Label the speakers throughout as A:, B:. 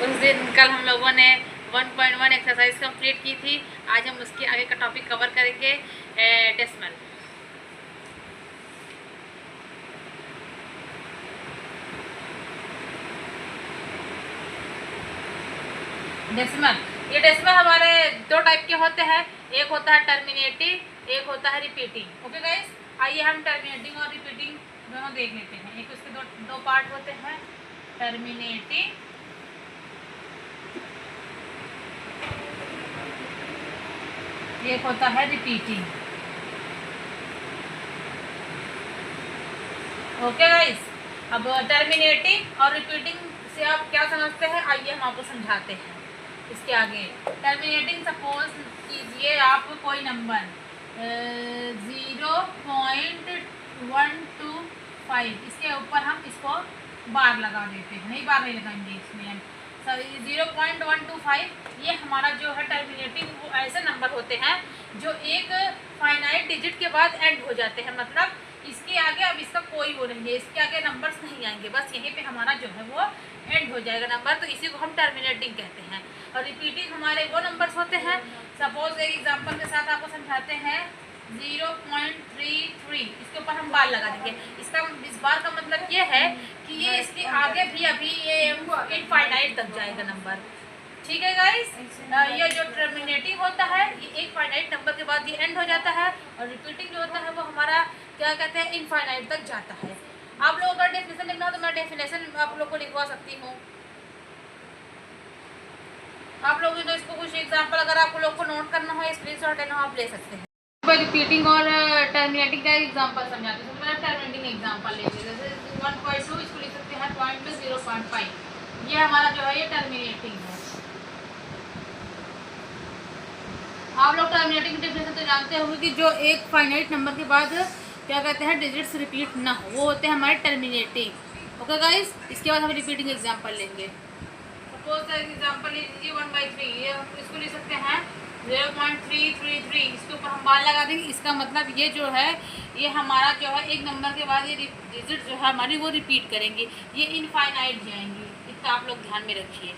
A: उस दिन कल हम लोगों ने 1.1 एक्सरसाइज कंप्लीट की थी। आज हम उसके आगे का टॉपिक कवर करेंगे, डेसिमल। डेसिमल, ये डेसिमल हमारे दो टाइप के होते हैं। एक होता है टर्मिनेटिंग, एक होता है रिपीटिंग। ओके गाइस, आइए हम टर्मिनेटिंग और रिपीटिंग दोनों देख लेते हैं। एक उसके दो पार्ट होते हैं, टर्मिनेटिंग एक होता है रिपीटिंग। ओके गाइस, अब टर्मिनेटिंग और रिपीटिंग से आप क्या समझते हैं, आइए हम आपको समझाते हैं। इसके आगे टर्मिनेटिंग, सपोज कीजिए आप कोई नंबर 0.125, इसके ऊपर हम इसको बार लगा देते हैं। नहीं, बार नहीं लगाएंगे इसमें हम 0.125। ये हमारा जो है टर्मिनेटिंग, वो ऐसे नंबर होते हैं जो एक फाइनाइट डिजिट के बाद एंड हो जाते हैं। मतलब इसके आगे अब इसका कोई वो नहीं है, इसके आगे नंबर्स नहीं आएंगे, बस यहीं पे हमारा जो है वो एंड हो जाएगा नंबर। तो इसी को हम टर्मिनेटिंग कहते हैं। और रिपीटिंग हमारे वो नंबर्स होते हैं, सपोज एक एग्जांपल के साथ आपको समझाते हैं, 0.33, इसके ऊपर हम बार लगा देंगे। इस बार का मतलब ये है कि ये इसके आगे भी अभी ये इनफाइनाइट तक जाएगा नंबर। ठीक है गाइस, ये जो टर्मिनेटिंग होता है ये एक फाइनाइट नंबर के बाद ये एंड हो जाता है, और रिपीटिंग जो होता है वो हमारा क्या कहते हैं, इनफाइनाइट तक जाता है। आप लोगों का डेफिनेशन लिखना हो तो मैं डेफिनेशन आप लोग को लिखवा सकती हूँ। आप लोग तो इसको कुछ एग्जांपल अगर आप लोग को नोट करना हो, स्क्रीनशॉट लेना हो, आप ले सकते हैं। रिपीटिंग और टर्मिनेटिंग का एग्जांपल समझाते हैं। मैं टर्मिनेटिंग एग्जांपल लेंगे, जैसे 1.2, इसको लिख सकते हैं 0.5। ये हमारा जो है ये टर्मिनेटिंग है। आप लोग टर्मिनेटिंग डेफिनेशन तो जानते होंगे कि जो एक फाइनाइट नंबर के बाद क्या कहते हैं, डिजिट्स रिपीट ना हो, वो होते हैं हमारे टर्मिनेटिंग। ओके गाइस, इसके बाद हम रिपीटिंग एग्जांपल लेंगे। सपोज एग्जांपल लीजिए 1/3, ये हम इसको लिख सकते हैं 0.333, इसके ऊपर हम बार लगा देंगे। इसका मतलब ये जो है, ये हमारा जो है एक नंबर के बाद ये डिजिट जो है हमारी वो रिपीट करेंगे, ये इनफाइनाइट जाएंगी। इसका आप लोग ध्यान में रखिए।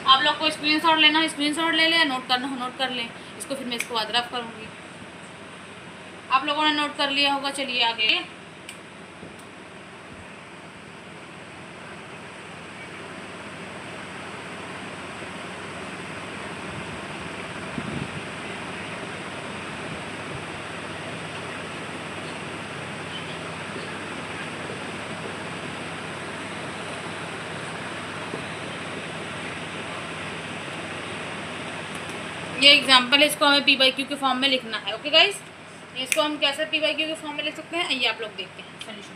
A: आप लोग को स्क्रीनशॉट लेना है, स्क्रीनशॉट ले लें, नोट करना हो नोट कर लें। इसको फिर मैं इसको बाद रफ करूँगी। आप लोगों ने नोट कर लिया होगा, चलिए आगे। ये एग्जाम्पल है, इसको हमें p/q के फॉर्म में लिखना है। ओके गाइस, इसको हम कैसे p/q के फॉर्म में लिख सकते हैं, आइए आप लोग देखते हैं सोल्यूशन।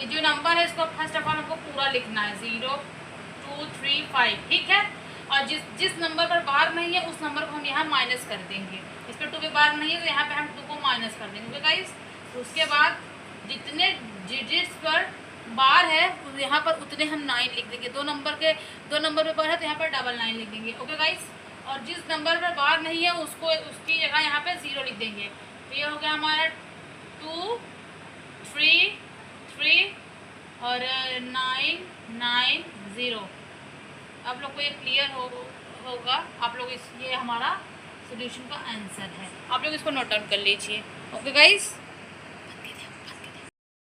A: ये जो नंबर है इसको फर्स्ट ऑफ ऑल हमको पूरा लिखना है, 0 2 3 5, ठीक है। और जिस नंबर पर बार नहीं है उस नंबर को हम यहाँ माइनस कर देंगे। इस पर 2 पे बार नहीं है तो यहाँ पे हम 2 को माइनस कर देंगे। गाइस, उसके बाद जितने डिजिट्स पर बार है यहाँ पर उतने हम 9 लिख देंगे। दो नंबर पे बार है तो यहाँ पर 9 लिख देंगे। ओके गाइस, और जिस नंबर पर बार नहीं है उसको उसकी जगह यहाँ पे 0 लिख देंगे। तो ये हो गया हमारा 2 3 3 और 9 9 0। आप लोग को ये क्लियर होगा। आप लोग ये हमारा सोल्यूशन का आंसर है। आप लोग इसको नोट डाउन कर लीजिए। ओके गाइस,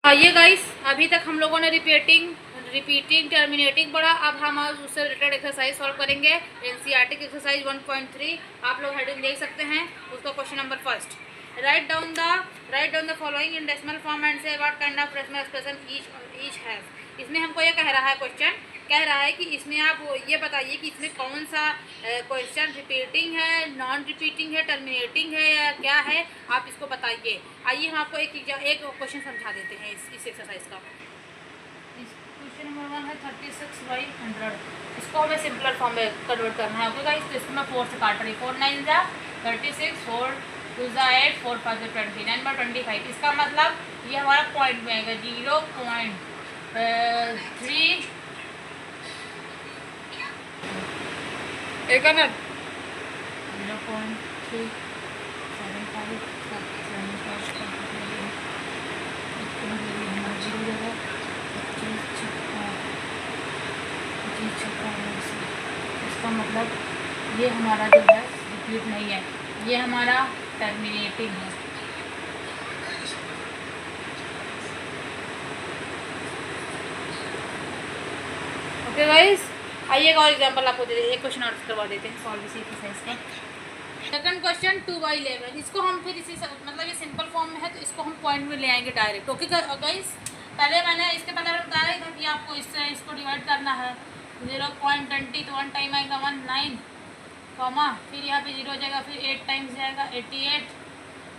A: आइए गाइस, अभी तक हम लोगों ने रिपीटिंग टर्मिनेटिंग पढ़ा। अब हम उससे रिलेटेड एक्सरसाइज सॉल्व करेंगे। एनसीईआरटी की एक्सरसाइज 1.3 आप लोग हेडिंग देख सकते हैं। उसका question number first, write down the following in decimal form and say what kind of decimal expression each has. इसमें हमको ये कह रहा है, क्वेश्चन कह रहा है कि इसमें आप ये बताइए कि इसमें कौन सा क्वेश्चन रिपीटिंग है, नॉन रिपीटिंग है, टर्मिनेटिंग है या क्या है, आप इसको बताइए। आइए हम आपको एक क्वेश्चन समझा देते हैं इस एक्सरसाइज का। क्वेश्चन नंबर 1 है 36/100। इसको हमें सिंपलर फॉर्म में कन्वर्ट करना है। ओके गाइस, तो इसको मैं 4 से काट रही हूँ। 4 9 जा 36, 4 2 जा 8, 4 5 जा 20, 9/25। इसका मतलब ये हमारा पॉइंट में आएगा 0.3 एक ना 0.375 इसका मतलब ये हमारा जो है रिपीट नहीं है, ये हमारा टर्मिनेटिंग है। ओके गाइस, आइए एक और एग्जांपल आपको दे देते हैं, एक क्वेश्चन और करवा देते हैं सॉल्व इसी एक्सरसाइज का। सेकंड क्वेश्चन 2/11, इसको हम फिर इसी मतलब ये सिंपल फॉर्म में है तो इसको हम पॉइंट में ले आएंगे डायरेक्ट। ओके गाइस, पहले मैंने इसके पहले बताया था कि आपको इसको डिवाइड करना है 0.20 तो 1 टाइम आएगा 19 कॉमा, फिर यहाँ पे 0 हो जाएगा, फिर 8 टाइम्स जाएगा 88,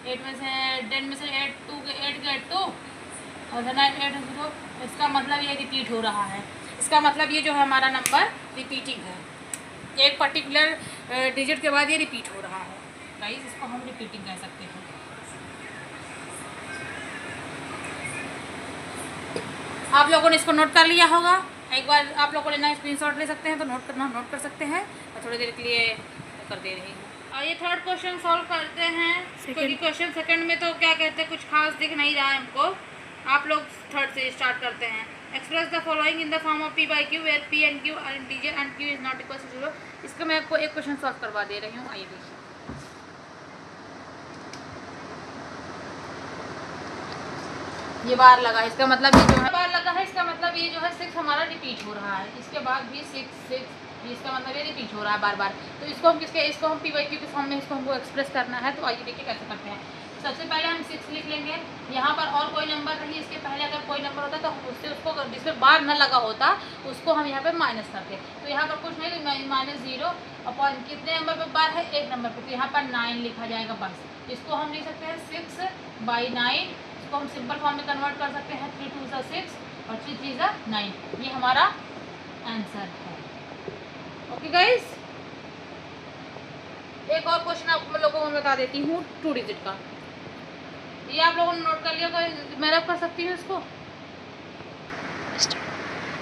A: 8 में से 10 में से 8 2 के 8 के 8 2 और 9 8 0। इसका मतलब ये रिपीट हो रहा है, इसका मतलब ये जो है हमारा नंबर रिपीटिंग है, एक पर्टिकुलर डिजिट के बाद ये रिपीट हो रहा है गाइस, इसको हम रिपीटिंग कह सकते हैं। आप लोगों ने इसको नोट कर लिया होगा, एक बार आप लोगों को लेना स्क्रीनशॉट ले सकते हैं तो नोट कर सकते हैं, मैं थोड़ी देर के लिए कर दे रही हूँ। आइए थर्ड क्वेश्चन सॉल्व करते हैं। क्वेश्चन सेकंड में तो क्या कहते हैं, कुछ खास दिख नहीं रहा है हमको, आप लोग थर्ड से स्टार्ट करते हैं। Express the following in the form of p/q where p and q are integer and q is not equal to 0। इसका मैं आपको एक क्वेश्चन सॉल्व करवा दे रही हूँ, आइए देखिए। ये बार लगा है, इसका मतलब ये जो है बार लगा है, इसका मतलब ये जो है 6 हमारा रिपीट हो रहा है, इसके बाद भी 6 इसका मतलब ये रिपीट हो रहा है बार बार। तो इसको हम इसको हम p/q के फॉर्म में इसको हमको एक्सप्रेस करना है। तो आइए देखिए कैसे करते हैं। सबसे पहले हम 6 लिख लेंगे, यहाँ पर और कोई नंबर नहीं, इसके पहले अगर कोई नंबर होता तो हम उससे उसको जिसमें बार न लगा होता उसको हम यहाँ पे माइनस करते। तो यहाँ पर कुछ नहीं, तो -0 अपॉन कितने नंबर पर बार है, 1 नंबर पर, तो यहाँ पर 9 लिखा जाएगा बस। इसको हम लिख सकते हैं 6/9, इसको हम सिंपल फॉर्म में कन्वर्ट कर सकते हैं, 3 2 6 और 3 3 9, ये हमारा आंसर है। ओके गाइस, एक और क्वेश्चन आप लोगों को बता देती हूँ 2 डिजिट का, ये आप लोगों ने नोट कर लिया, मैं रब कर सकती हूँ इसको।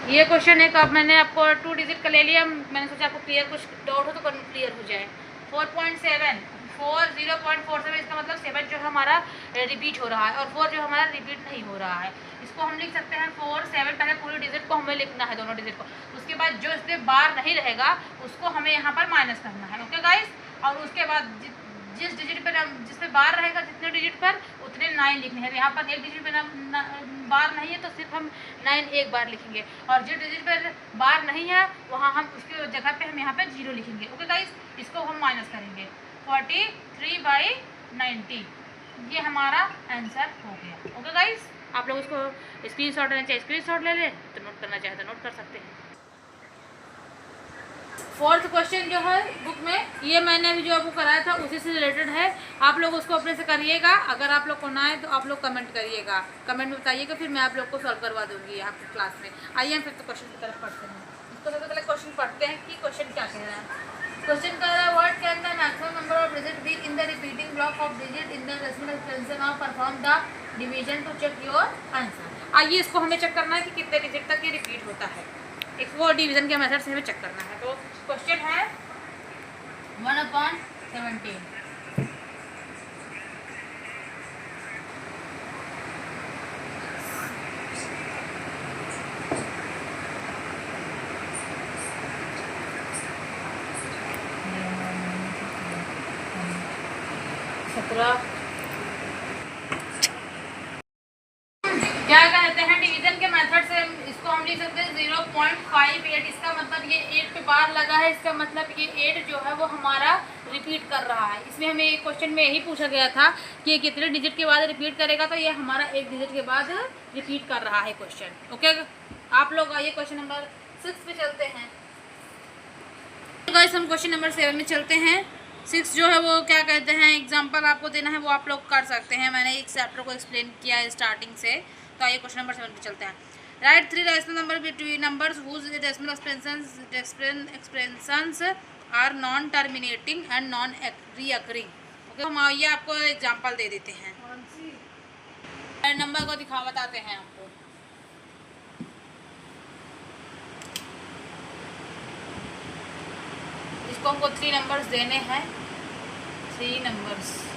A: ये क्वेश्चन है, अब मैंने आपको 2 डिजिट का ले लिया, मैंने सोचा आपको क्लियर कुछ डाउट हो तो क्लियर हो जाए। 4.7 0.47, इसका मतलब 7 जो है हमारा रिपीट हो रहा है और 4 जो हमारा रिपीट नहीं हो रहा है। इसको हम लिख सकते हैं 4 7, पहले पूरी डिजिट को हमें लिखना है, दोनों डिजिट को, उसके बाद जो इसमें बार नहीं रहेगा उसको हमें यहाँ पर माइनस करना है। ओके गाइस, और उसके बाद जिस डिजिट पर जिसमें बार रहेगा, जितने डिजिट पर उतने 9 लिखने हैं। यहाँ पर एक डिजिट पर बार नहीं है तो सिर्फ हम 9 एक बार लिखेंगे, और जिस डिजिट पर बार नहीं है वहाँ हम उसकी जगह पे हम यहाँ पे 0 लिखेंगे। ओके गाइस, इसको हम माइनस करेंगे 43/90, ये हमारा आंसर हो गया। ओके गाइस, आप लोग इसको स्क्रीनशॉट लेना चाहिए, स्क्रीनशॉट ले लें, तो नोट करना चाहे तो नोट कर सकते हैं। फोर्थ क्वेश्चन जो है बुक में, ये मैंने अभी जो आपको कराया था उसी से रिलेटेड है, आप लोग उसको अपने से करिएगा। अगर आप लोग को ना आए तो आप लोग कमेंट करिएगा, कमेंट में बताइएगा, फिर मैं आप लोग को सॉल्व करवा दूँगी आपकी क्लास में। आइए हम फिर तो क्वेश्चन की तरफ पढ़ते हैं। इसको सबसे पहले क्वेश्चन पढ़ते हैं कि क्वेश्चन क्या कह रहा है। क्वेश्चन कह रहा है what can the maximum number of digit be in the repeating block of digit in the decimal expansion of perform the division to check your answer. आइए इसको हमें चेक करना है कि कितने डिजिट तक ये रिपीट होता है, इसको डिवीजन के मेथड से हमें चेक करना है। तो क्वेश्चन है 1/17, क्या कहते हैं डिवीजन के मेथड से इसको हम लिख सकते हैं 0.58। इसका मतलब ये 8 पे बार लगा है, इसका मतलब ये 8 जो है वो हमारा रिपीट कर रहा है। इसमें हमें एक क्वेश्चन में यही पूछा गया था कि ये कितने डिजिट के बाद रिपीट करेगा, तो ये हमारा 1 डिजिट के बाद रिपीट कर रहा है क्वेश्चन। ओके, आप लोग आइए क्वेश्चन नंबर 6 पे चलते हैं। गाइस हम क्वेश्चन नंबर 7 में चलते हैं। 6 जो है वो क्या कहते हैं, एग्जाम्पल आपको देना है वो आप लोग कर सकते हैं, मैंने एक चैप्टर को एक्सप्लेन किया है स्टार्टिंग से। तो आइए क्वेश्चन नंबर 7 पे चलते हैं। Write 3 rational number between numbers whose decimal expressions are non terminating and non recurring. Okay, हम आइए आपको एग्जांपल दे देते हैं, नंबर को बताते हैं आपको। इसको हमको 3 नंबर्स देने हैं, 3 नंबर्स।